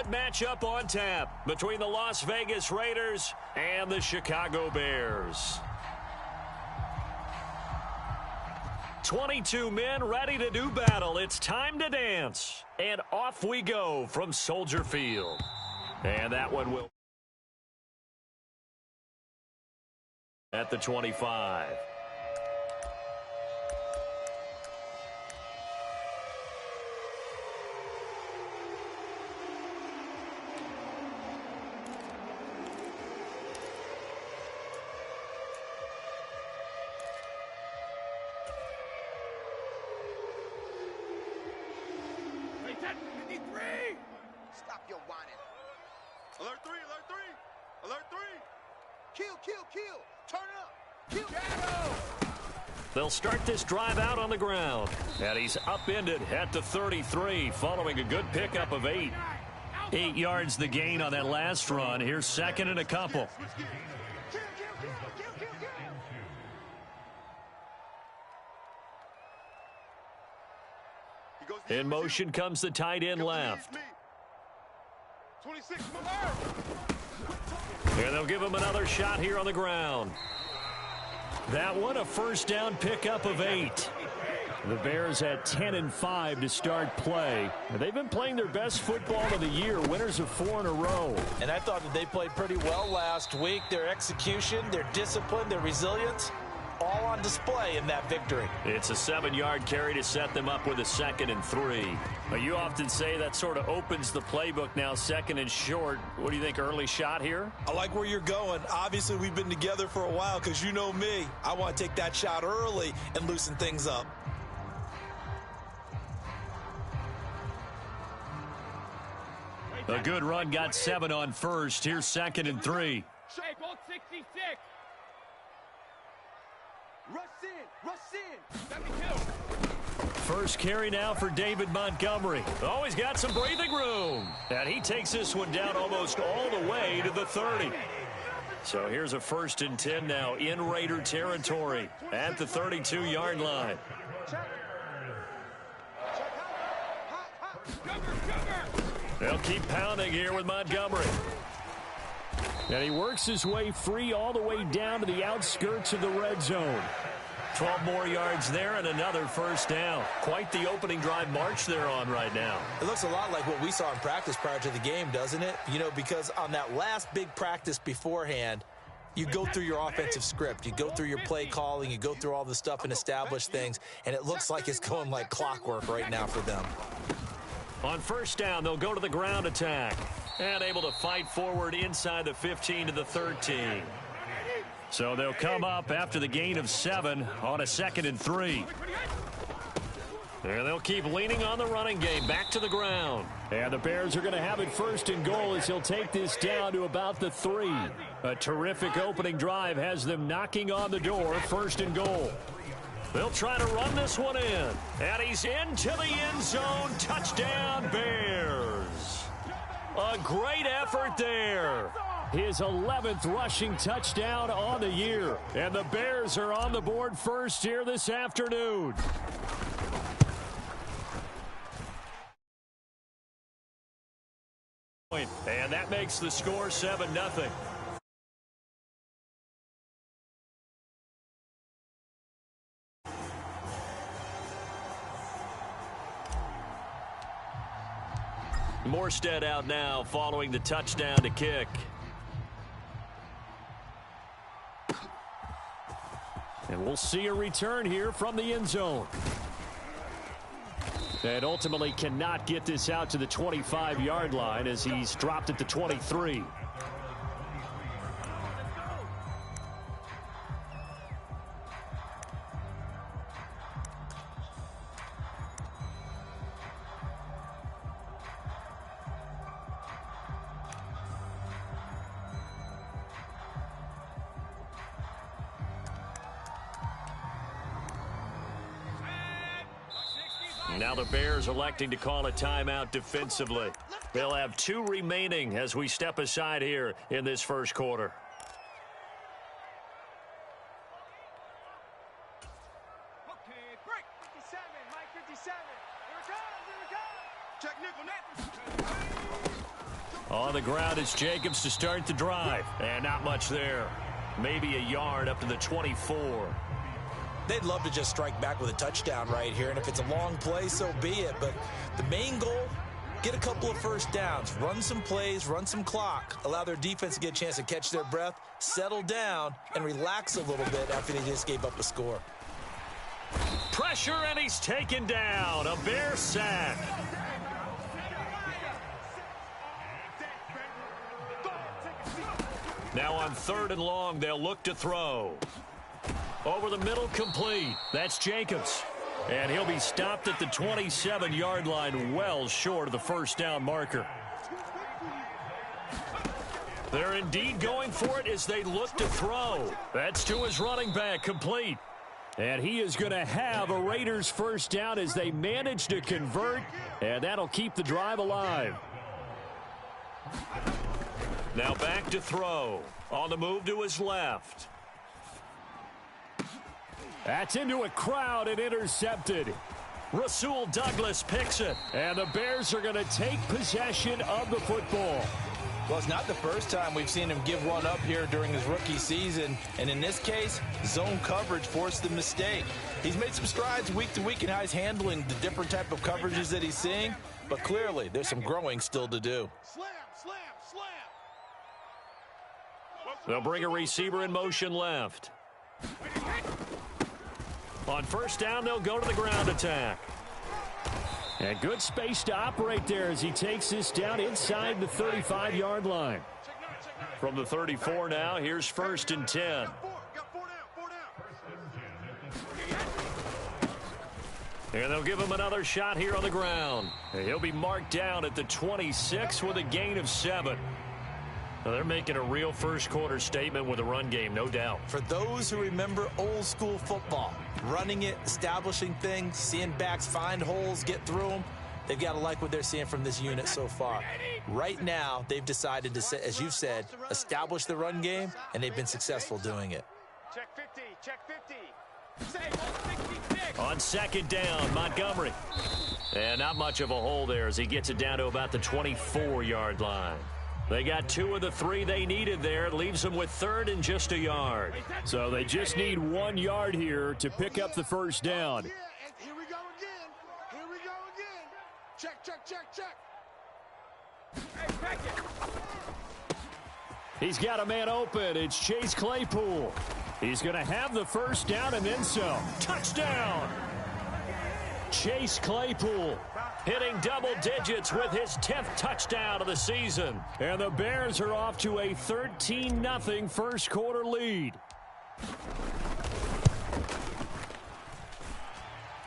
matchup on tap between the Las Vegas Raiders and the Chicago Bears. 22 men ready to do battle. It's time to dance. And off we go from Soldier Field. And that one will at the 25. Stop your whining. Alert 3, alert 3, alert 3. Kill. Turn up. Kill. They'll start this drive out on the ground. And he's upended at the 33 following a good pickup of 8. 8 yards the gain on that last run. Here's second and a couple. In motion comes the tight end left. 26, and they'll give him another shot here on the ground. That one a first down pickup of 8. The Bears at 10-5 to start play. They've been playing their best football of the year, winners of 4 in a row. And I thought that they played pretty well last week. Their execution, their discipline, their resilience, all on display in that victory. It's a 7-yard carry to set them up with a 2nd and 3. But you often say that sort of opens the playbook now, 2nd and short. What do you think, early shot here? I like where you're going. Obviously, we've been together for a while because you know me. I want to take that shot early and loosen things up. A good run got 7 on first. Here's 2nd and 3. Shake on 66. Rush in. Let me kill. First carry now for David Montgomery. Oh, he's got some breathing room. And he takes this one down almost all the way to the 30. So here's a 1st and 10 now in Raider territory at the 32-yard line. They'll keep pounding here with Montgomery. And he works his way free all the way down to the outskirts of the red zone. 12 more yards there and another first down. Quite the opening drive march they're on right now. It looks a lot like what we saw in practice prior to the game, doesn't it? You know, because on that last big practice beforehand, you go through your offensive script. You go through your play calling. You go through all the stuff and establish things. And it looks like it's going like clockwork right now for them. On first down, they'll go to the ground attack. And able to fight forward inside the 15 to the 13. So they'll come up after the gain of 7 on a 2nd and 3. And they'll keep leaning on the running game back to the ground. And the Bears are going to have it 1st and goal as he'll take this down to about the 3. A terrific opening drive has them knocking on the door, 1st and goal. They'll try to run this one in. And he's into the end zone. Touchdown, Bears. A great effort there. His 11th rushing touchdown on the year. And the Bears are on the board first here this afternoon. And that makes the score 7-0. Morstead out now following the touchdown to kick. And we'll see a return here from the end zone. And ultimately cannot get this out to the 25-yard line as he's dropped at the 23. Now the Bears electing to call a timeout defensively. They'll have 2 remaining as we step aside here in this first quarter. Okay, break. 57, Mike 57. Here it comes, here it comes. Check nickel, net. On the ground is Jacobs to start the drive. And not much there. Maybe a yard up to the 24. They'd love to just strike back with a touchdown right here, and if it's a long play, so be it. But the main goal, get a couple of first downs, run some plays, run some clock, allow their defense to get a chance to catch their breath, settle down, and relax a little bit after they just gave up a score. Pressure, and he's taken down. A Bear sack. Now on 3rd and long, they'll look to throw. Over the middle, complete. That's Jacobs. And he'll be stopped at the 27-yard line, well short of the first down marker. They're indeed going for it as they look to throw. That's to his running back, complete. And he is going to have a Raiders first down as they manage to convert, and that'll keep the drive alive. Now back to throw. On the move to his left. That's into a crowd and intercepted. Rasul Douglas picks it, and the Bears are going to take possession of the football. Well, it's not the first time we've seen him give one up here during his rookie season, and in this case, zone coverage forced the mistake. He's made some strides week to week in how he's handling the different type of coverages that he's seeing, but clearly there's some growing still to do. Slam, slam, slam. They'll bring a receiver in motion left. On first down, they'll go to the ground attack. And good space to operate there as he takes this down inside the 35-yard line. From the 34 now, here's 1st and 10. And they'll give him another shot here on the ground. And he'll be marked down at the 26 with a gain of 7. Well, they're making a real first-quarter statement with a run game, no doubt. For those who remember old-school football, running it, establishing things, seeing backs find holes, get through them, they've got to like what they're seeing from this unit so far. Right now, they've decided to, as you said, establish the run game, and they've been successful doing it. Check 50, check 50. Say 166. On 2nd down, Montgomery. And not much of a hole there as he gets it down to about the 24-yard line. They got 2 of the 3 they needed there. It leaves them with 3rd and just a yard. So they just need 1 yard here to pick up the first down. Yeah, and here we go again. Here we go again. Check, check, check, check. Hey, check it. He's got a man open. It's Chase Claypool. He's going to have the first down and then some. Touchdown! Chase Claypool hitting double digits with his 10th touchdown of the season. And the Bears are off to a 13-0 first-quarter lead.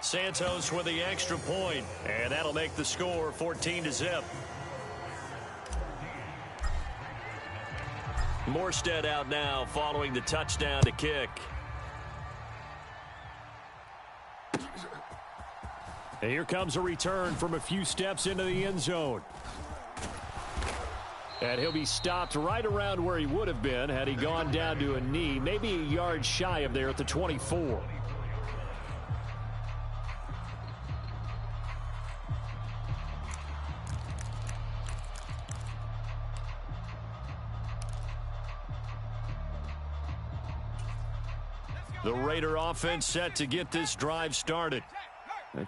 Santos with the extra point, and that'll make the score 14-0. Morstead out now following the touchdown to kick. And here comes a return from a few steps into the end zone. And he'll be stopped right around where he would have been had he gone down to a knee, maybe a yard shy of there at the 24. The Raider offense set to get this drive started.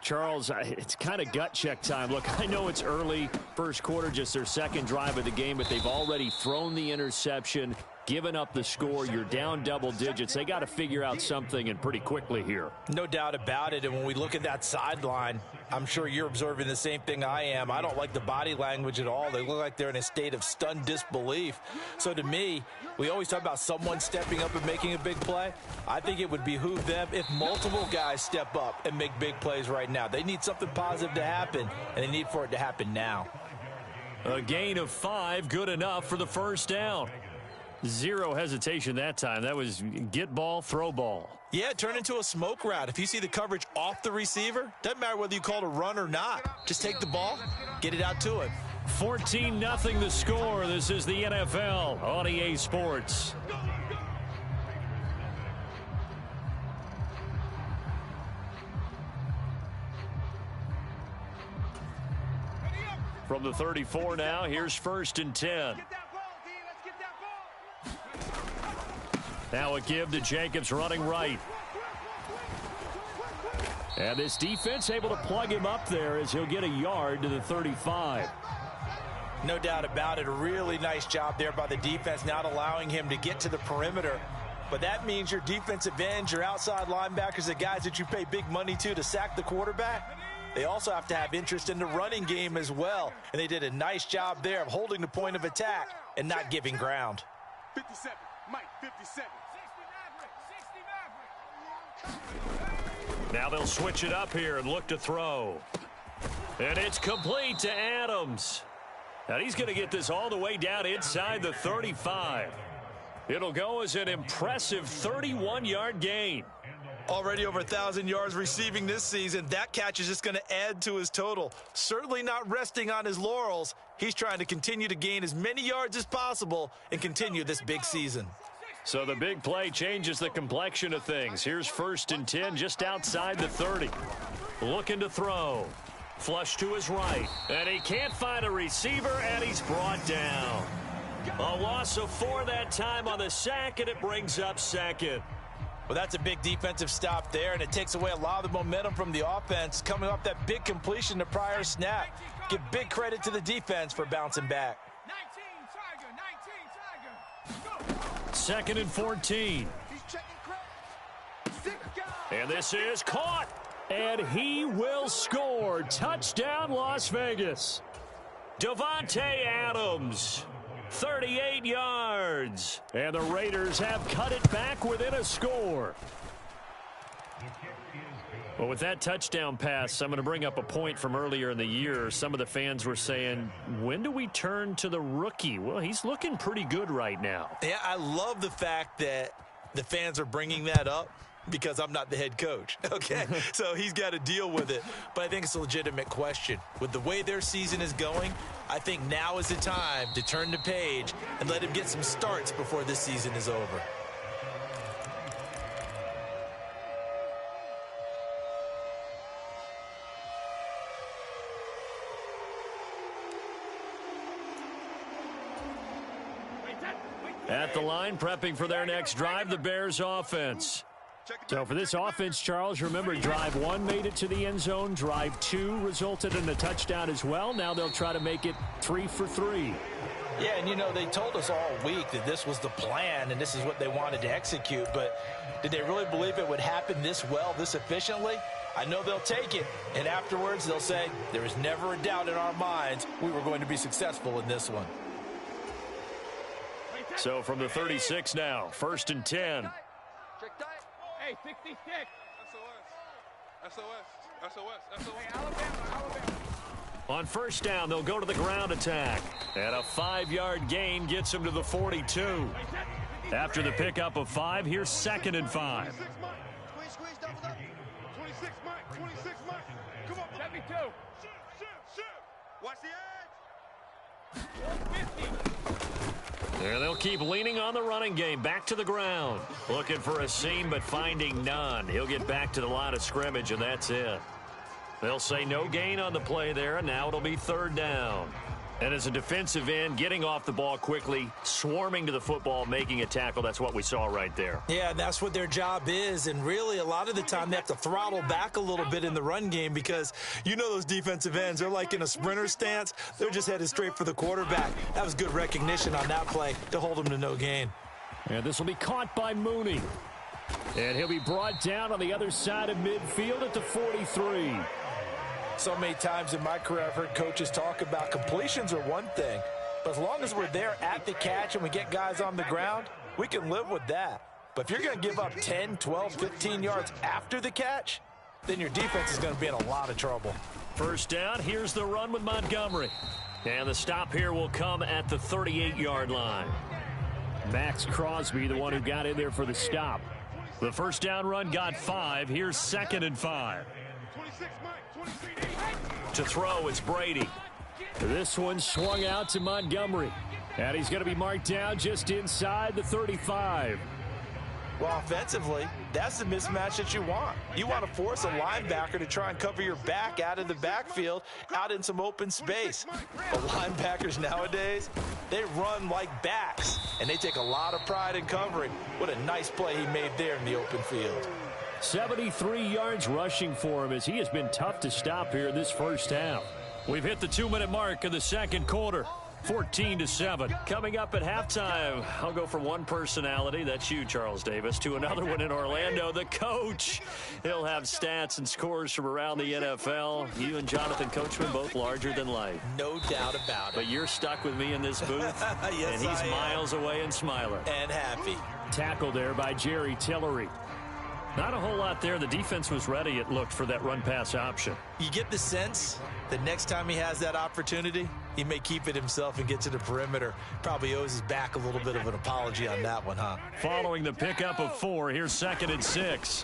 Charles, it's kind of gut check time. Look, I know it's early, first quarter, just their second drive of the game, but they've already thrown the interception, given up the score. You're down double digits. They got to figure out something, and pretty quickly here. No doubt about it, and when we look at that sideline, I'm sure you're observing the same thing I am. I don't like the body language at all. They look like they're in a state of stunned disbelief. So to me, we always talk about someone stepping up and making a big play. I think it would behoove them if multiple guys step up and make big plays right now. They need something positive to happen, and they need for it to happen now. A gain of 5, good enough for the first down. Zero hesitation that time. That was get ball, throw ball. Yeah, turn into a smoke route. If you see the coverage off the receiver, doesn't matter whether you call it a run or not. Just take the ball, get it out to him. 14-0 the score. This is the NFL on EA Sports. from the 34 now. Here's 1st and 10. Now a give to Jacobs running right. And this defense able to plug him up there as he'll get a yard to the 35. No doubt about it. A really nice job there by the defense, not allowing him to get to the perimeter. But that means your defensive ends, your outside linebackers, the guys that you pay big money to sack the quarterback, they also have to have interest in the running game as well. And they did a nice job there of holding the point of attack and not giving ground. 57, Mike, 57. Now they'll switch it up here and look to throw. And it's complete to Adams. And he's going to get this all the way down inside the 35. It'll go as an impressive 31-yard gain. Already over 1,000 yards receiving this season. That catch is just going to add to his total. Certainly not resting on his laurels. He's trying to continue to gain as many yards as possible and continue this big season. So the big play changes the complexion of things. Here's 1st and 10 just outside the 30. Looking to throw. Flush to his right. And he can't find a receiver, and he's brought down. A loss of 4 that time on the sack, and it brings up 2nd. Well, that's a big defensive stop there, and it takes away a lot of the momentum from the offense coming off that big completion the prior snap. Give big credit to the defense for bouncing back. 2nd and 14. And this is caught. And he will score. Touchdown, Las Vegas. Davante Adams, 38 yards. And the Raiders have cut it back within a score. Well, with that touchdown pass, I'm going to bring up a point from earlier in the year. Some of the fans were saying, when do we turn to the rookie? Well, he's looking pretty good right now. Yeah, I love the fact that the fans are bringing that up because I'm not the head coach, okay? So he's got to deal with it. But I think it's a legitimate question. With the way their season is going, I think now is the time to turn the page and let him get some starts before this season is over. At the line, prepping for their next drive, the Bears offense. So for this offense, Charles, remember, drive 1 made it to the end zone. Drive 2 resulted in a touchdown as well. Now they'll try to make it 3 for 3. Yeah, and you know, they told us all week that this was the plan and this is what they wanted to execute. But did they really believe it would happen this well, this efficiently? I know they'll take it, and afterwards they'll say, there was never a doubt in our minds we were going to be successful in this one. So from the 36 now, 1st and 10. Hey, 66. SOS. On 1st down, they'll go to the ground attack. And a 5-yard gain gets them to the 42. After the pickup of 5, here's 2nd and 5. 26, Mike. 26, Mike. Come on. 72. Shoot. Watch the edge. 150. There they'll keep leaning on the running game. Back to the ground. Looking for a seam, but finding none. He'll get back to the line of scrimmage, and that's it. They'll say no gain on the play there, and now it'll be 3rd down. And as a defensive end, getting off the ball quickly, swarming to the football, making a tackle, that's what we saw right there. Yeah, that's what their job is, and really a lot of the time they have to throttle back a little bit in the run game because you know those defensive ends, they're like in a sprinter stance. They're just headed straight for the quarterback. That was good recognition on that play to hold them to no gain. And this will be caught by Mooney. And he'll be brought down on the other side of midfield at the 43. So many times in my career, I've heard coaches talk about completions are one thing, but as long as we're there at the catch and we get guys on the ground, we can live with that. But if you're going to give up 10, 12, 15 yards after the catch, then your defense is going to be in a lot of trouble. 1st down, here's the run with Montgomery. And the stop here will come at the 38-yard line. Max Crosby, the one who got in there for the stop. The 1st down run got 5. Here's 2nd and 5. To throw, it's Brady. This one swung out to Montgomery. And he's going to be marked down just inside the 35. Well, offensively, That's the mismatch that you want. You want to force a linebacker to try and cover your back out of the backfield, out in some open space. But linebackers nowadays, they run like backs, and they take a lot of pride in covering. What a nice play he made there in the open field. 73 yards rushing for him as he has been tough to stop here this first half. We've hit the 2-minute mark of the second quarter. 14-7. Coming up at halftime, I'll go from one personality, that's you, Charles Davis, to another one in Orlando, the coach. He'll have stats and scores from around the NFL. You and Jonathan Coachman both larger than life. No doubt about it. But you're stuck with me in this booth, yes, and he's miles away and smiling. And happy. Tackle there by Jerry Tillery. Not a whole lot there. The defense was ready, it looked, for that run-pass option. You get the sense that next time he has that opportunity, he may keep it himself and get to the perimeter. Probably owes his back a little bit of an apology on that one, huh? Following the pickup of 4, here's 2nd and 6.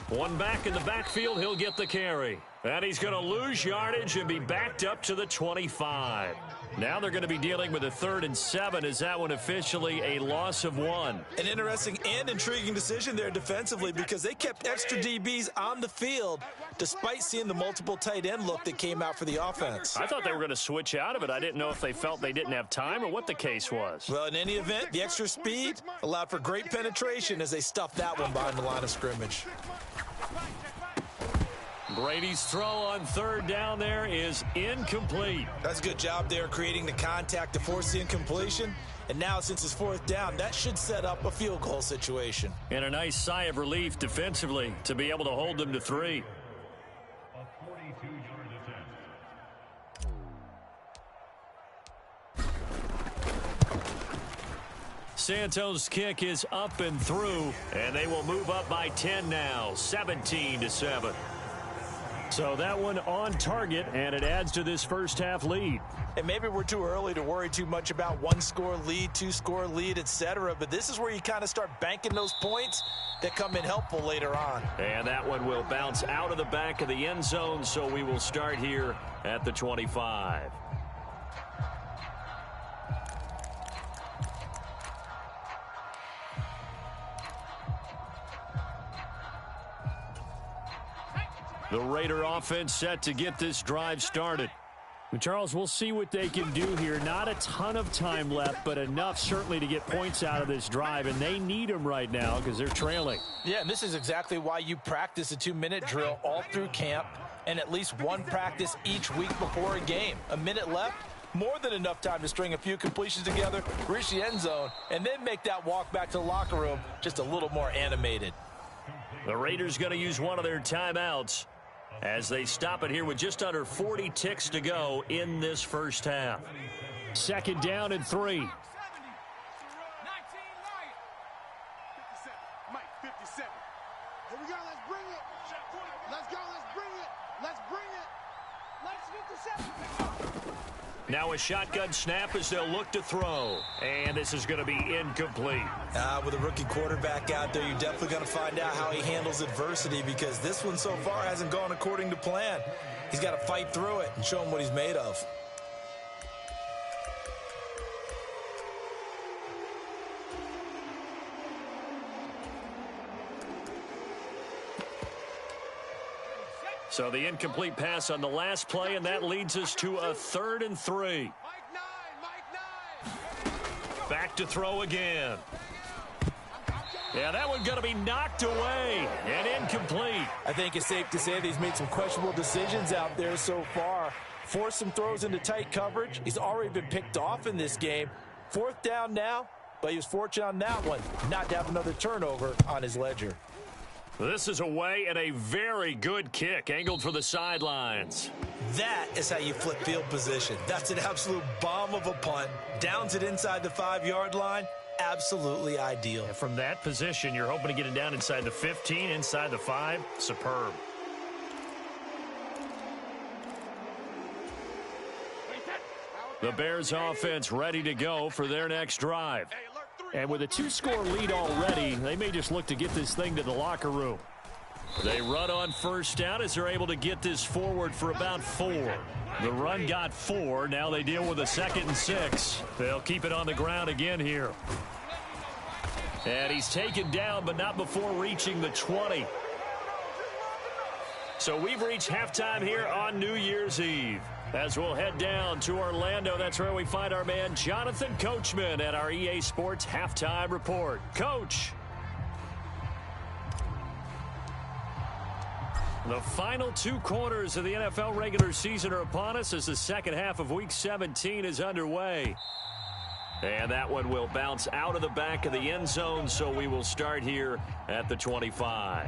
One back in the backfield, he'll get the carry. And he's going to lose yardage and be backed up to the 25. Now they're going to be dealing with a 3rd and 7 as that one officially a loss of 1. An interesting and intriguing decision there defensively because they kept extra DBs on the field despite seeing the multiple tight end look that came out for the offense. I thought they were going to switch out of it. I didn't know if they felt they didn't have time or what the case was. Well, in any event, the extra speed allowed for great penetration as they stuffed that one behind the line of scrimmage. Brady's throw on 3rd down there is incomplete. That's a good job there creating the contact to force the incompletion. And now since it's 4th down, that should set up a field goal situation. And a nice sigh of relief defensively to be able to hold them to 3. Santos' kick is up and through, and they will move up by 10 now, 17-7. So that one on target, and it adds to this first half lead. And maybe we're too early to worry too much about 1-score lead, 2-score lead, etc. But this is where you kind of start banking those points that come in helpful later on. And that one will bounce out of the back of the end zone, so we will start here at the 25. The Raider offense set to get this drive started. Charles, we'll see what they can do here. Not a ton of time left, but enough certainly to get points out of this drive, and they need them right now because they're trailing. Yeah, and this is exactly why you practice a 2-minute drill all through camp and at least one practice each week before a game. A minute left, more than enough time to string a few completions together, reach the end zone, and then make that walk back to the locker room just a little more animated. The Raiders going to use one of their timeouts as they stop it here with just under 40 ticks to go in this first half. 2nd down and 3. 57. Mike, 57. Here we go, let's bring it. Let's go, let's bring it. Let's bring it. Let's 57. Now a shotgun snap as they'll look to throw. And this is going to be incomplete. With a rookie quarterback out there, you're definitely going to find out how he handles adversity because this one so far hasn't gone according to plan. He's got to fight through it and show him what he's made of. So the incomplete pass on the last play, and that leads us to a 3rd and 3. Back to throw again. Yeah, that one's going to be knocked away and incomplete. I think it's safe to say that he's made some questionable decisions out there so far. Forced some throws into tight coverage. He's already been picked off in this game. 4th down now, but he was fortunate on that one not to have another turnover on his ledger. This is away and a very good kick angled for the sidelines. That is how you flip field position. That's an absolute bomb of a punt. Downs it inside the 5-yard line. Absolutely ideal. And from that position, you're hoping to get it down inside the 15, inside the 5. Superb. The Bears offense ready to go for their next drive. And with a 2-score lead already, they may just look to get this thing to the locker room. They run on 1st down as they're able to get this forward for about 4. The run got 4. Now they deal with a 2nd and 6. They'll keep it on the ground again here. And he's taken down, but not before reaching the 20. So we've reached halftime here on New Year's Eve. As we'll head down to Orlando, that's where we find our man Jonathan Coachman at our EA Sports Halftime Report. Coach. The final 2 quarters of the NFL regular season are upon us as the second half of Week 17 is underway. And that one will bounce out of the back of the end zone, so we will start here at the 25.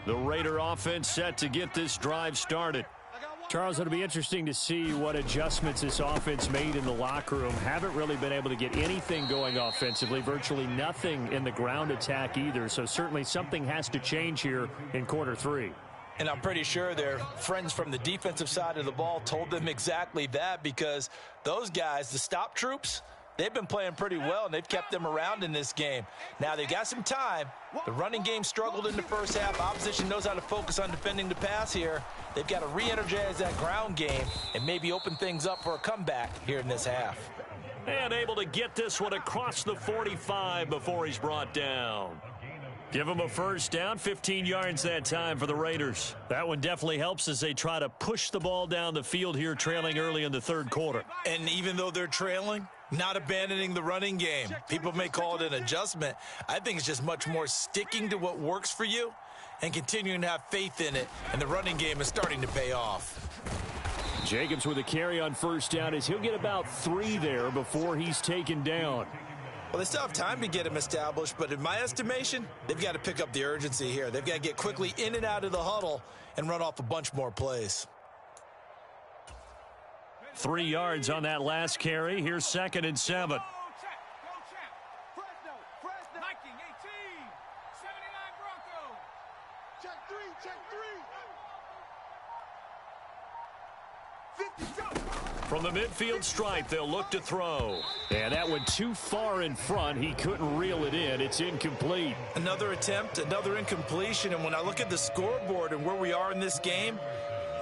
The Raider offense set to get this drive started. Charles, it'll be interesting to see what adjustments this offense made in the locker room. Haven't really been able to get anything going offensively, virtually nothing in the ground attack either. So certainly something has to change here in quarter 3. And I'm pretty sure their friends from the defensive side of the ball told them exactly that, because those guys, the stop troops, they've been playing pretty well, and they've kept them around in this game. Now, they've got some time. The running game struggled in the first half. Opposition knows how to focus on defending the pass here. They've got to re-energize that ground game and maybe open things up for a comeback here in this half. And able to get this one across the 45 before he's brought down. Give him a first down, 15 yards that time for the Raiders. That one definitely helps as they try to push the ball down the field here, trailing early in the third quarter. And even though they're trailing, not abandoning the running game. People may call it an adjustment. I think it's just much more sticking to what works for you and continuing to have faith in it, and the running game is starting to pay off. Jacobs with a carry on first down as he'll get about 3 there before he's taken down. Well, they still have time to get him established, but in my estimation, they've got to pick up the urgency here. They've got to get quickly in and out of the huddle and run off a bunch more plays. 3 yards on that last carry. Here's 2nd and 7. From the midfield stripe, they'll look to throw. And that went too far in front. He couldn't reel it in. It's incomplete. Another attempt, another incompletion. And when I look at the scoreboard and where we are in this game,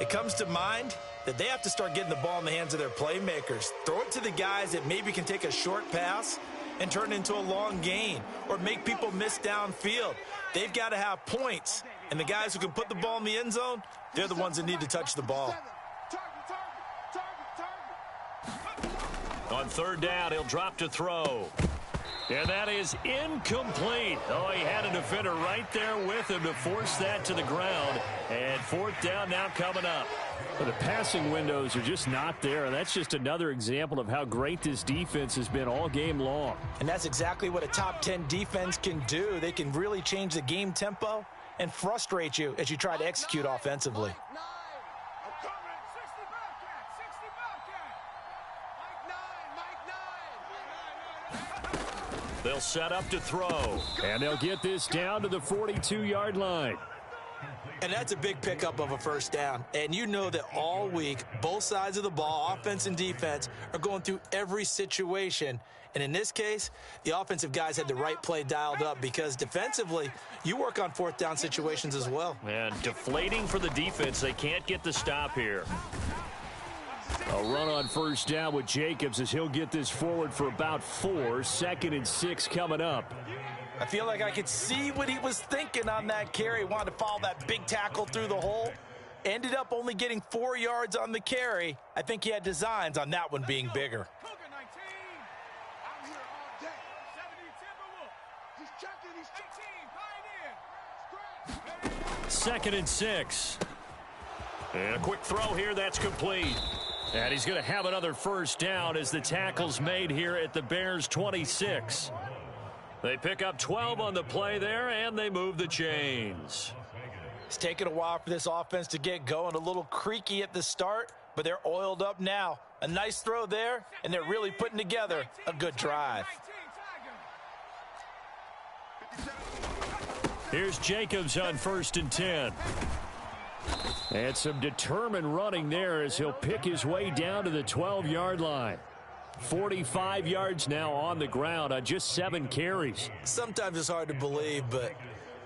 it comes to mind that they have to start getting the ball in the hands of their playmakers. Throw it to the guys that maybe can take a short pass and turn it into a long gain or make people miss downfield. They've got to have points. And the guys who can put the ball in the end zone, they're the ones that need to touch the ball. On 3rd down, he'll drop to throw. And that is incomplete. Oh, he had a defender right there with him to force that to the ground. And 4th down now coming up. Well, the passing windows are just not there, and that's just another example of how great this defense has been all game long. And that's exactly what a top 10 defense can do. They can really change the game tempo and frustrate you as you try to execute offensively. They'll set up to throw. And they'll get this down to the 42-yard line. And that's a big pickup of a first down. And you know that all week, both sides of the ball, offense and defense, are going through every situation. And in this case, the offensive guys had the right play dialed up, because defensively, you work on 4th down situations as well. And deflating for the defense. They can't get the stop here. A run on first down with Jacobs as he'll get this forward for about 4. 2nd and 6 coming up. I feel like I could see what he was thinking on that carry. Wanted to follow that big tackle through the hole. Ended up only getting 4 yards on the carry. I think he had designs on that one being bigger. 2nd and 6. And a quick throw here. That's complete. And he's going to have another first down as the tackle's made here at the Bears' 26. They pick up 12 on the play there, and they move the chains. It's taken a while for this offense to get going. A little creaky at the start, but they're oiled up now. A nice throw there, and they're really putting together a good drive. Here's Jacobs on 1st and 10. And some determined running there as he'll pick his way down to the 12-yard line. 45 yards now on the ground on just 7 carries. Sometimes it's hard to believe, but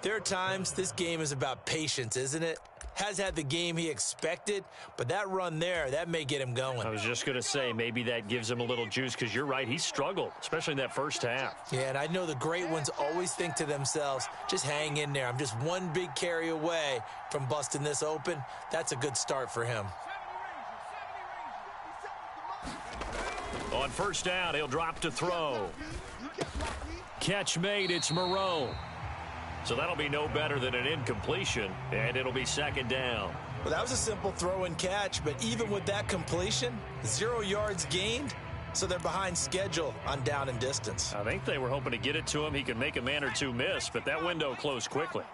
there are times this game is about patience, isn't it? has had the game he expected, but that run there, that may get him going. I was just going to say, maybe that gives him a little juice, because you're right, he struggled, especially in that first half. Yeah, and I know the great ones always think to themselves, just hang in there. I'm just one big carry away from busting this open. That's a good start for him. On first down, he'll drop to throw. Catch made, it's Moreau. So that'll be no better than an incompletion, and it'll be second down. Well, that was a simple throw and catch, but even with that completion, 0 yards gained, so they're behind schedule on down and distance. I think they were hoping to get it to him. He could make a man or two miss, but that window closed quickly.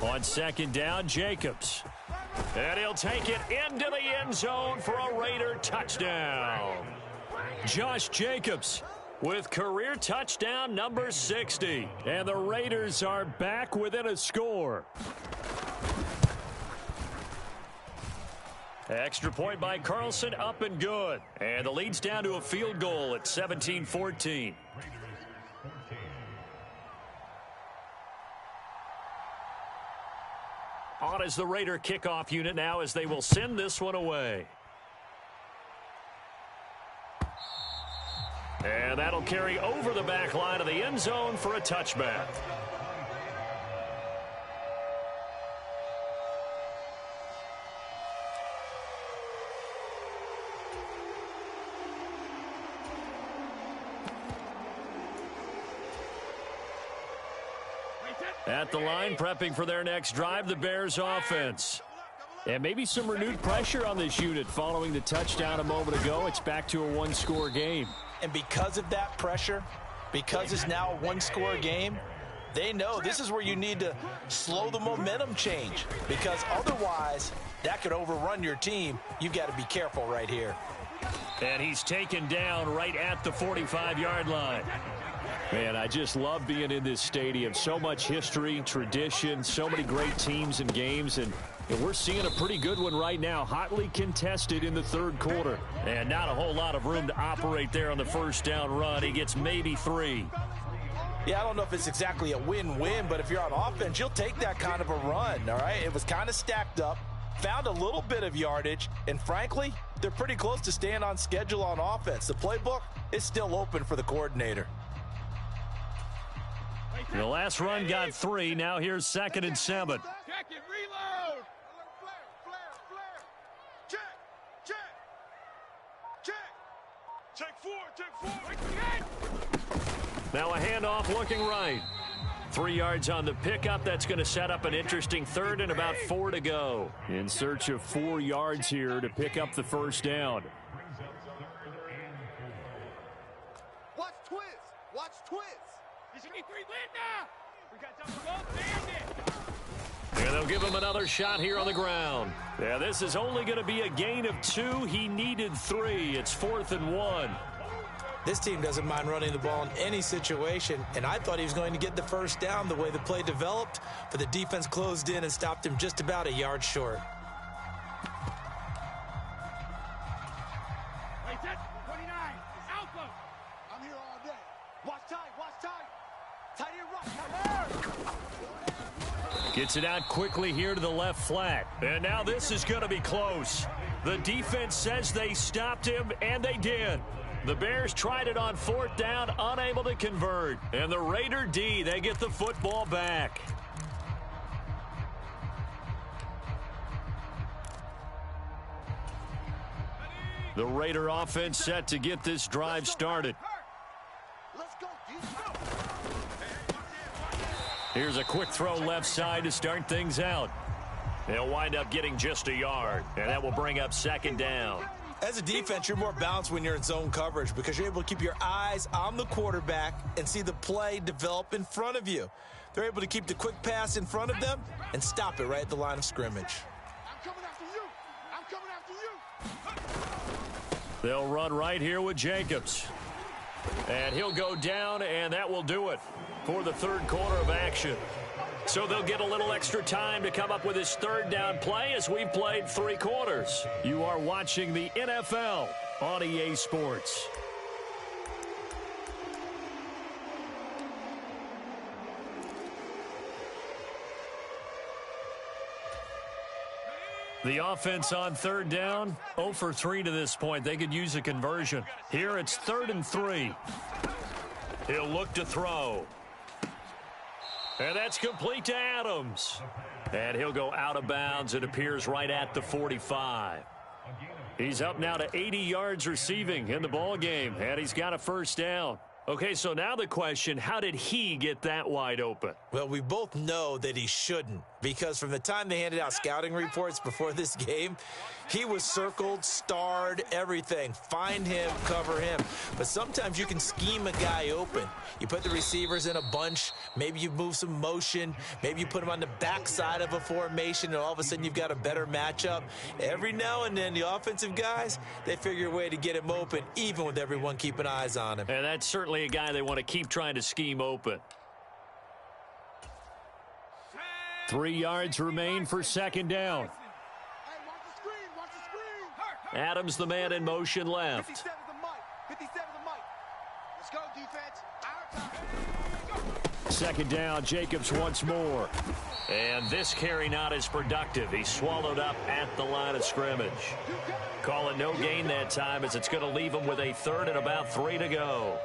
On second down, Jacobs. And he'll take it into the end zone for a Raider touchdown. Josh Jacobs with career touchdown number 60. And the Raiders are back within a score. Extra point by Carlson, up and good. And the lead's down to a field goal at 17-14. On is the Raider kickoff unit now as they will send this one away. And that'll carry over the back line of the end zone for a touchback. At the line, prepping for their next drive, the Bears offense. And maybe some renewed pressure on this unit following the touchdown a moment ago. It's back to a one-score game. And because of that pressure, because it's now a one-score game, they know this is where you need to slow the momentum change, because otherwise that could overrun your team. You've got to be careful right here. And he's taken down right at the 45-yard line. Man, I just love being in this stadium. So much history, tradition, so many great teams and games, and we're seeing a pretty good one right now, hotly contested in the third quarter. And not a whole lot of room to operate there on the first down run. He gets maybe 3. Yeah, I don't know if it's exactly a win-win, but if you're on offense, you'll take that kind of a run, all right? It was kind of stacked up, found a little bit of yardage, and frankly, they're pretty close to staying on schedule on offense. The playbook is still open for the coordinator. The last run got 3. Now here's 2nd and 7. Check it, reload. Flare. Check. Check 4. Now a handoff looking right. 3 yards on the pickup. That's going to set up an interesting third and about 4 to go. In search of 4 yards here to pick up the first down. Watch twist. And they'll give him another shot here on the ground. Yeah, this is only going to be a gain of 2. He needed 3. It's 4th and 1. This team doesn't mind running the ball in any situation, and I thought he was going to get the first down the way the play developed, but the defense closed in and stopped him just about a yard short. I'm here all day. Watch tight. Tight end rush. Gets it out quickly here to the left flat. And now this is going to be close. The defense says they stopped him, and they did. The Bears tried it on 4th down, unable to convert. And the Raider D, they get the football back. The Raider offense set to get this drive started. Let's go. Here's a quick throw left side to start things out. They'll wind up getting just a yard, and that will bring up 2nd down. As a defense, you're more balanced when you're in zone coverage because you're able to keep your eyes on the quarterback and see the play develop in front of you. They're able to keep the quick pass in front of them and stop it right at the line of scrimmage. I'm coming after you. They'll run right here with Jacobs. And he'll go down, and that will do it for the third quarter of action. So they'll get a little extra time to come up with his 3rd down play as we've played 3 quarters. You are watching the NFL on EA Sports. The offense on third down, 0 for 3 to this point. They could use a conversion. Here it's 3rd and 3. He'll look to throw. And that's complete to Adams. And he'll go out of bounds. It appears right at the 45. He's up now to 80 yards receiving in the ball game, and he's got a first down. Okay, so now the question, how did he get that wide open? Well, we both know that he shouldn't, because from the time they handed out scouting reports before this game, he was circled, starred, everything. Find him, cover him. But sometimes you can scheme a guy open. You put the receivers in a bunch. Maybe you move some motion. Maybe you put him on the backside of a formation, and all of a sudden you've got a better matchup. Every now and then, the offensive guys, they figure a way to get him open, even with everyone keeping eyes on him. And that's certainly a guy they want to keep trying to scheme open. 3 yards remain for second down. Adams, the man in motion left. 57 to Mike. 57 to Mike. Let's go, defense. Our time. Second down, Jacobs once more. And this carry not as productive. He's swallowed up at the line of scrimmage. Call it no gain that time, as it's going to leave him with a 3rd and about 3 to go.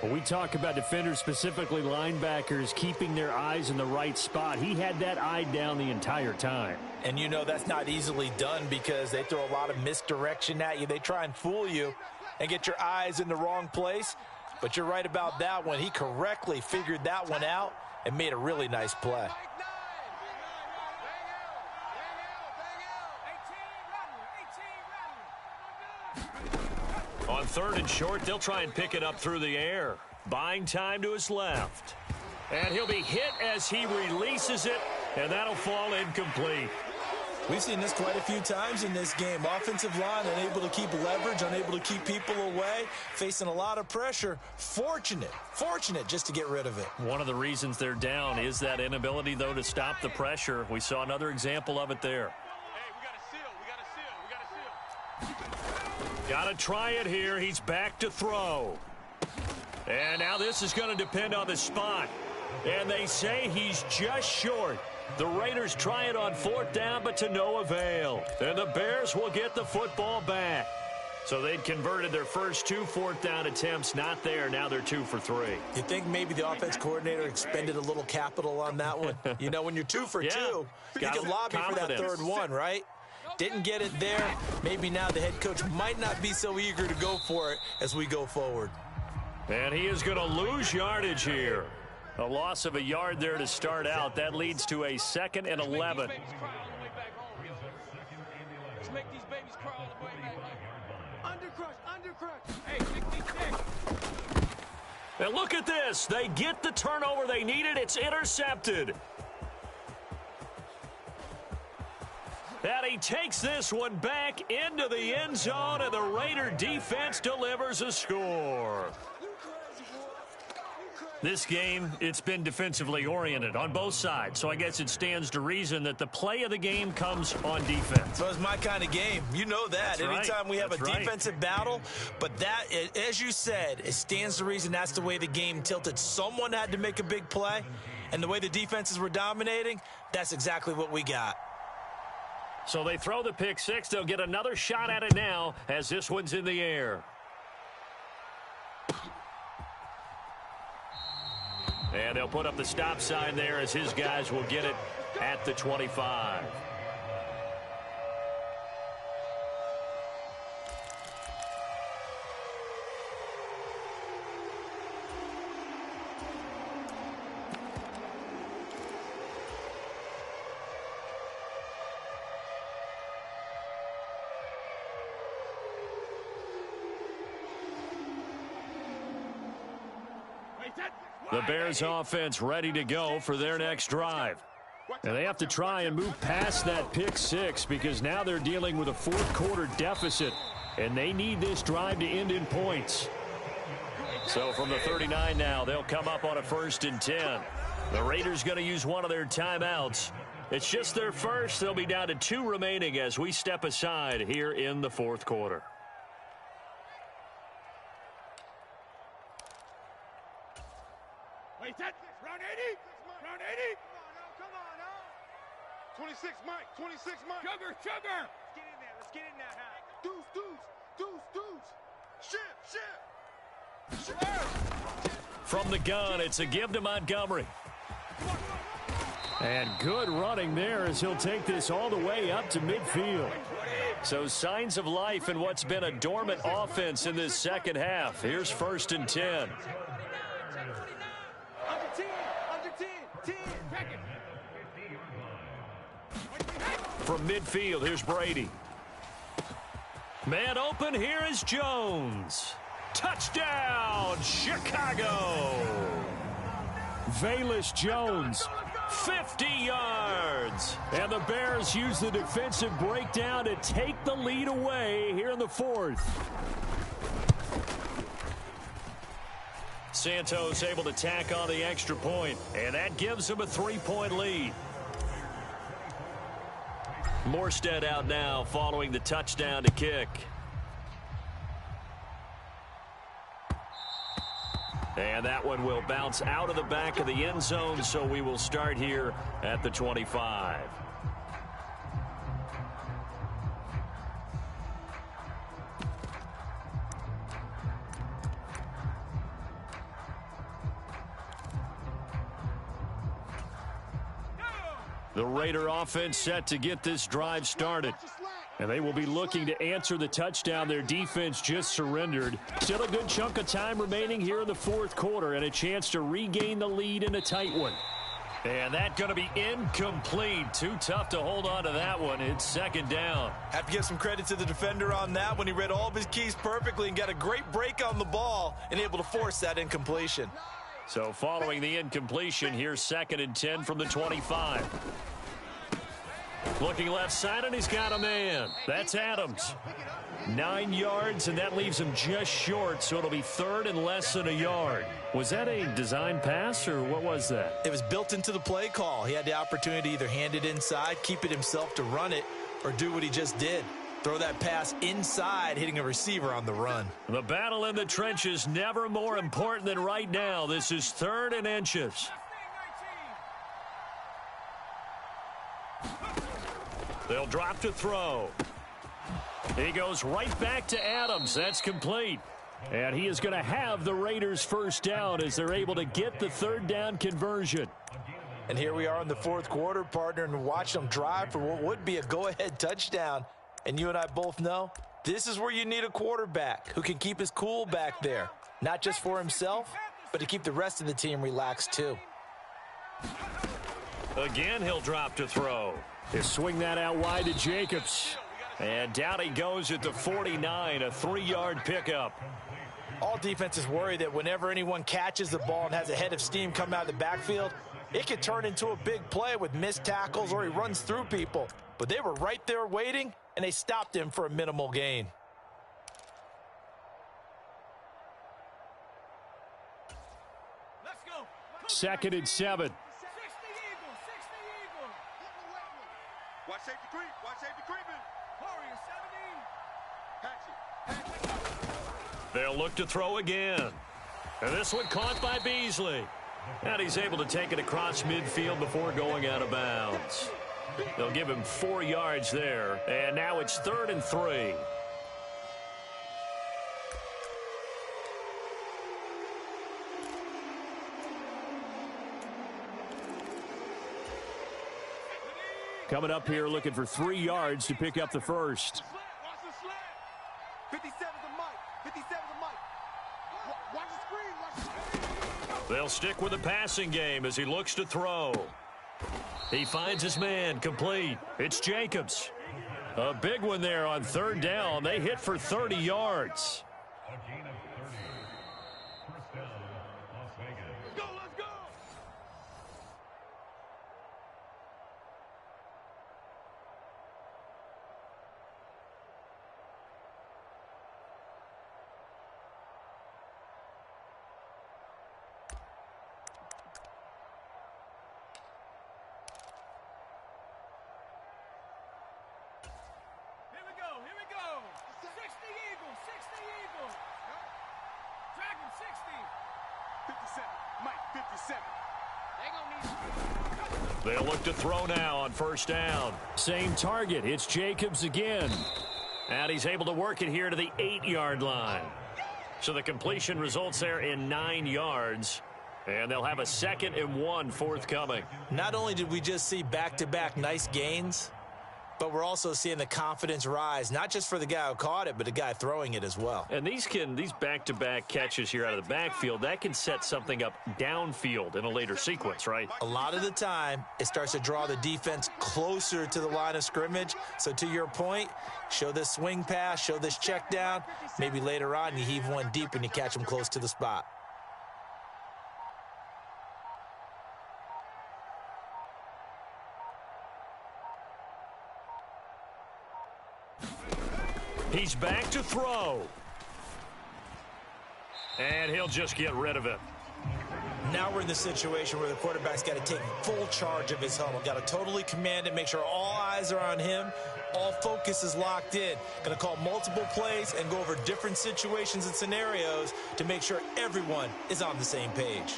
When we talk about defenders, specifically linebackers, keeping their eyes in the right spot, he had that eye down the entire time. And you know that's not easily done, because they throw a lot of misdirection at you. They try and fool you and get your eyes in the wrong place. But you're right about that one. He correctly figured that one out and made a really nice play. On 3rd and short, they'll try and pick it up through the air. Buying time to his left. And he'll be hit as he releases it, and that'll fall incomplete. We've seen this quite a few times in this game. Offensive line unable to keep leverage, unable to keep people away, facing a lot of pressure. Fortunate just to get rid of it. One of the reasons they're down is that inability, though, to stop the pressure. We saw another example of it there. Hey, we got to seal. Got to try it here. He's back to throw. And now this is going to depend on the spot. And they say he's just short. The Raiders try it on 4th down, but to no avail. And the Bears will get the football back. So they'd converted their first 2 4th down attempts. Not there. Now they're 2 for 3. You think maybe the offense coordinator expended a little capital on that one? You know, when you're 2 for 2, you can lobby for that 3rd one, right? Didn't get it there. Maybe now the head coach might not be so eager to go for it as we go forward. And he is going to lose yardage here. A loss of a yard there to start out. That leads to a 2nd and 11. Let's make these babies cry all the way back home. Undercrush. Hey, And look at this. They get the turnover they needed. It's intercepted. And he takes this one back into the end zone, and the Raider defense delivers a score. This game, it's been defensively oriented on both sides, so I guess it stands to reason that the play of the game comes on defense. So it's my kind of game. You know that. That's Anytime right. we have That's a right. defensive battle, but that, as you said, it stands to reason that's the way the game tilted. Someone had to make a big play, and the way the defenses were dominating, that's exactly what we got. So they throw the pick six. They'll get another shot at it now as this one's in the air. And they'll put up the stop sign there as his guys will get it at the 25. The Bears offense ready to go for their next drive. And they have to try and move past that pick six because now they're dealing with a fourth quarter deficit. And they need this drive to end in points. So from the 39 now, they'll come up on a 1st and 10. The Raiders going to use one of their timeouts. It's just their first. They'll be down to 2 remaining as we step aside here in the fourth quarter. Wait, that round 80? Round 80? Come on, 26, Mike. 26, Mike. Sugar, sugar. Let's get in there. Let's get in there, Hal. Deuce, deuce, deuce, deuce. Ship. From the gun, it's a give to Montgomery. And good running there as he'll take this all the way up to midfield. So signs of life in what's been a dormant offense in this second half. Here's 1st and 10. Under 10, under 10, 10. From midfield, here's Brady. Man open, here is Jones. Touchdown, Chicago. Velus Jones, 50 yards. and the Bears use the defensive breakdown to take the lead away here in the 4th. Santos able to tack on the extra point, and that gives him a 3-point lead. Morstead out now following the touchdown to kick. And that one will bounce out of the back of the end zone, so we will start here at the 25. The Raider offense set to get this drive started. And they will be looking to answer the touchdown their defense just surrendered. Still a good chunk of time remaining here in the 4th quarter and a chance to regain the lead in a tight one. And that's going to be incomplete. Too tough to hold on to that one. It's 2nd down. Have to give some credit to the defender on that one. He read all of his keys perfectly and got a great break on the ball and able to force that incompletion. So following the incompletion, here's 2nd and 10 from the 25. Looking left side, and he's got a man. That's Adams. 9 yards, and that leaves him just short, so it'll be 3rd and less than a yard. Was that a design pass, or what was that? It was built into the play call. He had the opportunity to either hand it inside, keep it himself to run it, or do what he just did. Throw that pass inside, hitting a receiver on the run. The battle in the trenches never more important than right now. This is 3rd and inches. They'll drop to throw. He goes right back to Adams. That's complete. And he is going to have the Raiders first down as they're able to get the 3rd down conversion. And here we are in the 4th quarter, partner, and watch them drive for what would be a go-ahead touchdown. And you and I both know this is where you need a quarterback who can keep his cool back there. Not just for himself, but to keep the rest of the team relaxed too. Again, he'll drop to throw. He'll swing that out wide to Jacobs. And down he goes at the 49, a 3-yard pickup. All defenses worry that whenever anyone catches the ball and has a head of steam come out of the backfield, it could turn into a big play with missed tackles or he runs through people. But they were right there waiting, and they stopped him for a minimal gain. Let's go. 2nd and 7. 60 Eagles, 60 Eagles. Watch safety creep. Watch safety creeping. Warrior 17. Hatchet. Hatchet. They'll look to throw again. And this one caught by Beasley. And he's able to take it across midfield before going out of bounds. They'll give him 4 yards there. And now it's 3rd and 3. Coming up here looking for 3 yards to pick up the first. Watch the slant. 57's the mic. 57's the mic. Watch the screen. Watch the screen. They'll stick with the passing game as he looks to throw. He finds his man, complete. It's Jacobs. A big one there on 3rd down. They hit for 30 yards. Let's go. Let's go. Here we go. 60 Eagles, 60 Eagles. Dragon 60. 57. Mike, 57. They'll look to throw now on first down. Same target. It's Jacobs again. And he's able to work it here to the 8-yard line. So the completion results there in 9 yards. And they'll have a 2nd and 1 forthcoming. Not only did we just see back-to-back nice gains, but we're also seeing the confidence rise, not just for the guy who caught it, but the guy throwing it as well. And these back-to-back catches here out of the backfield, that can set something up downfield in a later sequence, right? A lot of the time, it starts to draw the defense closer to the line of scrimmage. So to your point, show this swing pass, show this check down. Maybe later on you heave one deep and you catch them close to the spot. He's back to throw. And he'll just get rid of it. Now we're in the situation where the quarterback's got to take full charge of his huddle. Got to totally command it, make sure all eyes are on him. All focus is locked in. Going to call multiple plays and go over different situations and scenarios to make sure everyone is on the same page.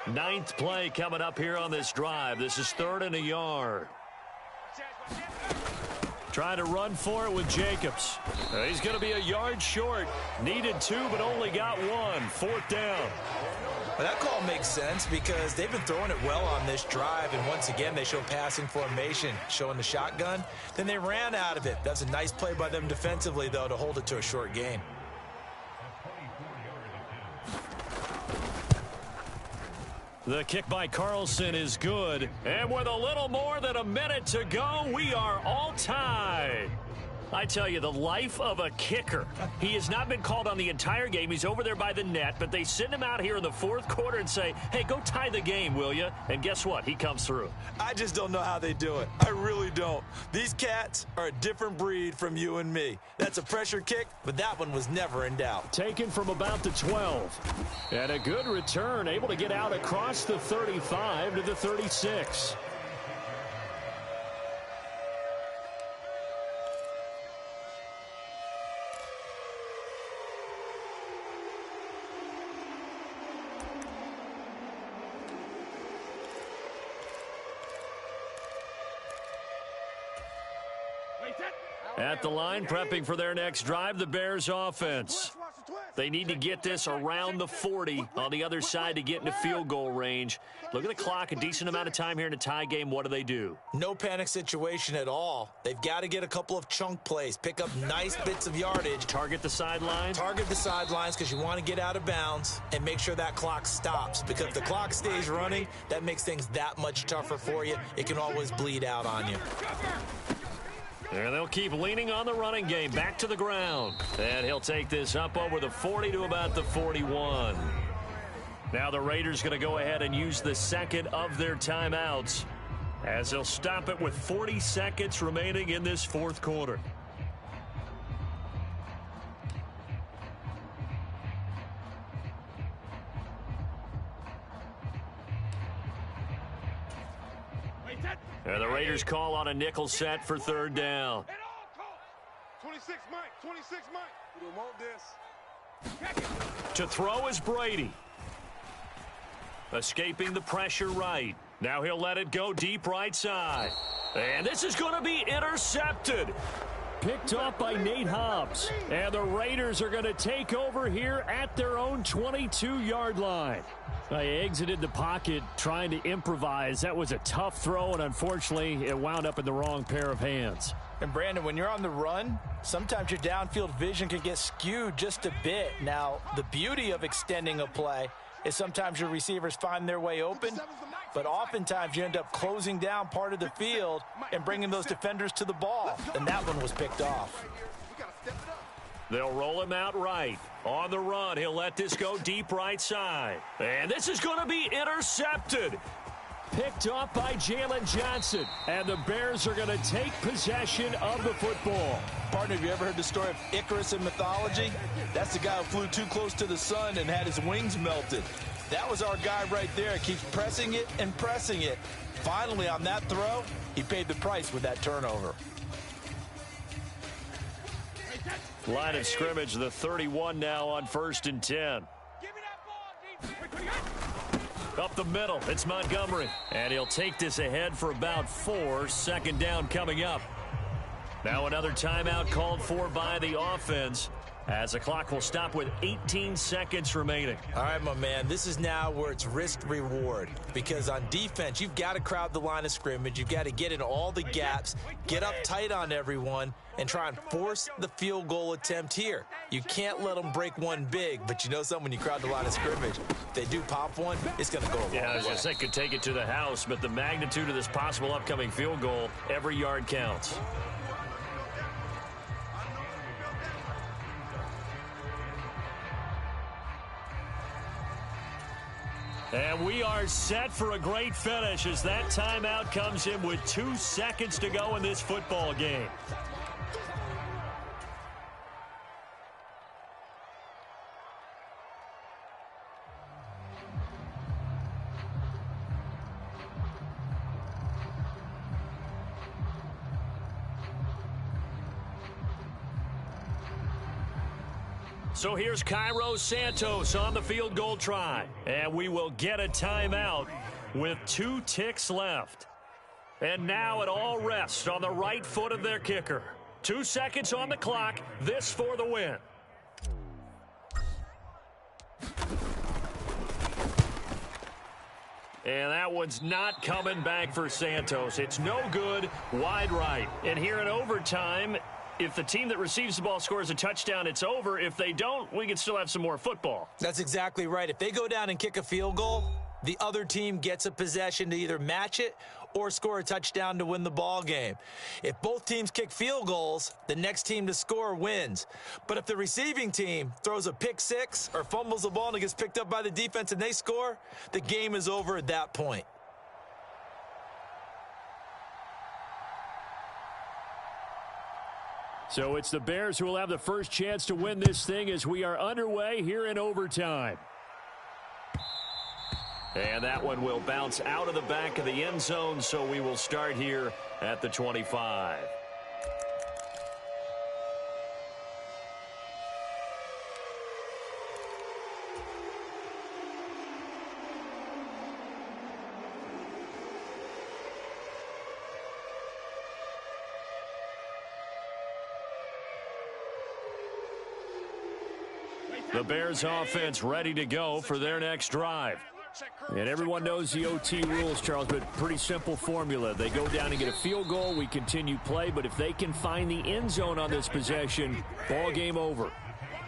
9th play coming up here on this drive. This is 3rd and a yard. Trying to run for it with Jacobs. He's going to be a yard short. Needed 2, but only got 1. 4th down. Well, that call makes sense because they've been throwing it well on this drive, and once again, they show passing formation, showing the shotgun. Then they ran out of it. That's a nice play by them defensively, though, to hold it to a short gain. The kick by Carlson is good. And with a little more than a minute to go, we are all tied. I tell you, the life of a kicker. He has not been called on the entire game. He's over there by the net, but they send him out here in the 4th quarter and say, hey, go tie the game, will you? And guess what? He comes through. I just don't know how they do it. I really don't. These cats are a different breed from you and me. That's a pressure kick, but that one was never in doubt. Taken from about the 12. And a good return, able to get out across the 35 to the 36. At the line, prepping for their next drive, the Bears offense. They need to get this around the 40 on the other side to get into field goal range. Look at the clock, a decent amount of time here in a tie game. What do? No panic situation at all. They've got to get a couple of chunk plays, pick up nice bits of yardage. Target the sidelines? Target the sidelines because you want to get out of bounds and make sure that clock stops. Because if the clock stays running, that makes things that much tougher for you. It can always bleed out on you. And they'll keep leaning on the running game. Back to the ground. And he'll take this up over the 40 to about the 41. Now the Raiders going to go ahead and use the 2nd of their timeouts as they'll stop it with 40 seconds remaining in this 4th quarter. And the Raiders call on a nickel set for 3rd down. 26 Mike, 26 Mike. We don't want this. To throw is Brady. Escaping the pressure right. Now he'll let it go deep right side. And this is going to be intercepted. Picked off by Nate Hobbs. And the Raiders are going to take over here at their own 22-yard line. They exited the pocket trying to improvise. That was a tough throw, and unfortunately, it wound up in the wrong pair of hands. And, Brandon, when you're on the run, sometimes your downfield vision can get skewed just a bit. Now, the beauty of extending a play is sometimes your receivers find their way open, but oftentimes you end up closing down part of the field and bringing those defenders to the ball, and that one was picked off. They'll roll him out right. On the run, he'll let this go deep right side. And this is going to be intercepted. Picked off by Jalen Johnson. And the Bears are going to take possession of the football. Partner, have you ever heard the story of Icarus in mythology? That's the guy who flew too close to the sun and had his wings melted. That was our guy right there. Keeps pressing it and pressing it. Finally, on that throw, he paid the price with that turnover. Line of scrimmage, the 31 now on 1st and 10. Give me that ball, Up the middle, it's Montgomery. And he'll take this ahead for about 4. Second down coming up. Now another timeout called for by the offense, as the clock will stop with 18 seconds remaining. All right, my man, this is now where it's risk-reward, because on defense, you've got to crowd the line of scrimmage. You've got to get in all the gaps, get up tight on everyone, and try and force the field goal attempt here. You can't let them break one big, but you know something, when you crowd the line of scrimmage, if they do pop one, it's going to go a long way. Yeah, I was going to say, could take it to the house, but the magnitude of this possible upcoming field goal, every yard counts. And we are set for a great finish as that timeout comes in with 2 seconds to go in this football game. So here's Cairo Santos on the field goal try. And we will get a timeout with 2 ticks left. And now it all rests on the right foot of their kicker. 2 seconds on the clock. This for the win. And that one's not coming back for Santos. It's no good, wide right. And here in overtime, if the team that receives the ball scores a touchdown, it's over. If they don't, we can still have some more football. That's exactly right. If they go down and kick a field goal, the other team gets a possession to either match it or score a touchdown to win the ball game. If both teams kick field goals, the next team to score wins. But if the receiving team throws a pick six or fumbles the ball and it gets picked up by the defense and they score, the game is over at that point. So it's the Bears who will have the first chance to win this thing as we are underway here in overtime. And that one will bounce out of the back of the end zone, so we will start here at the 25. The Bears offense ready to go for their next drive. And everyone knows the OT rules, Charles, but pretty simple formula. They go down and get a field goal, we continue play, but if they can find the end zone on this possession, ball game over.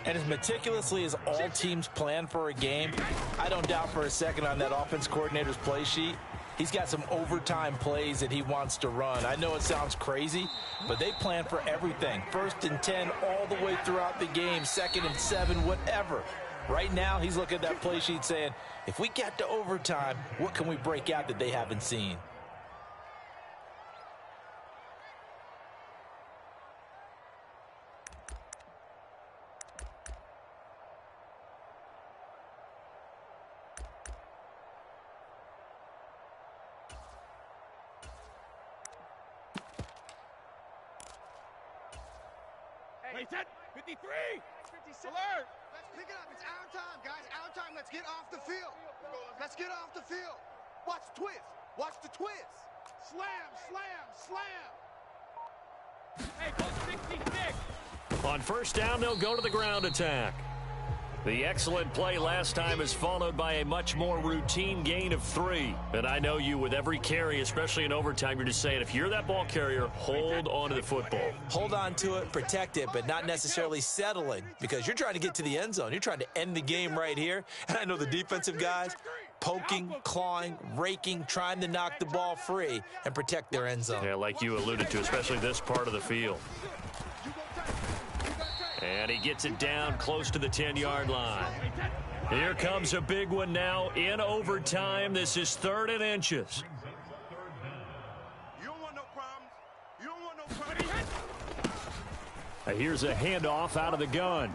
And as meticulously as all teams plan for a game, I don't doubt for a second on that offense coordinator's play sheet, he's got some overtime plays that he wants to run. I know it sounds crazy, but they plan for everything. 1st and 10 all the way throughout the game, 2nd and 7, whatever. Right now, he's looking at that play sheet saying, if we get to overtime, what can we break out that they haven't seen? Wait, 53! 56. Alert! Let's pick it up. It's our time, guys. Our time. Let's get off the field. Let's get off the field. Watch the twist. Watch the twist. Slam, slam, slam. Hey, go 66! On first down, they'll go to the ground attack. The excellent play last time is followed by a much more routine gain of 3. And I know you, with every carry, especially in overtime, you're just saying, if you're that ball carrier, hold on to the football. Hold on to it, protect it, but not necessarily settling, because you're trying to get to the end zone. You're trying to end the game right here. And I know the defensive guys poking, clawing, raking, trying to knock the ball free and protect their end zone. Yeah, like you alluded to, especially this part of the field. And he gets it down close to the 10-yard line. Here comes a big one now in overtime. This is 3rd and inches. You don't want no problems. You don't want no problems. Here's a handoff out of the gun.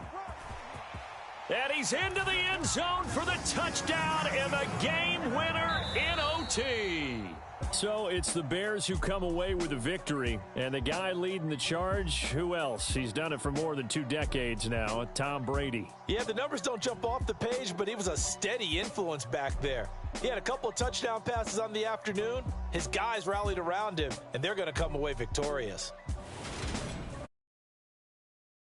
And he's into the end zone for the touchdown and the game winner in OT. So it's the Bears who come away with a victory. And the guy leading the charge, who else? He's done it for more than 2 decades now, Tom Brady. Yeah, the numbers don't jump off the page, but he was a steady influence back there. He had a couple of touchdown passes on the afternoon. His guys rallied around him, and they're going to come away victorious.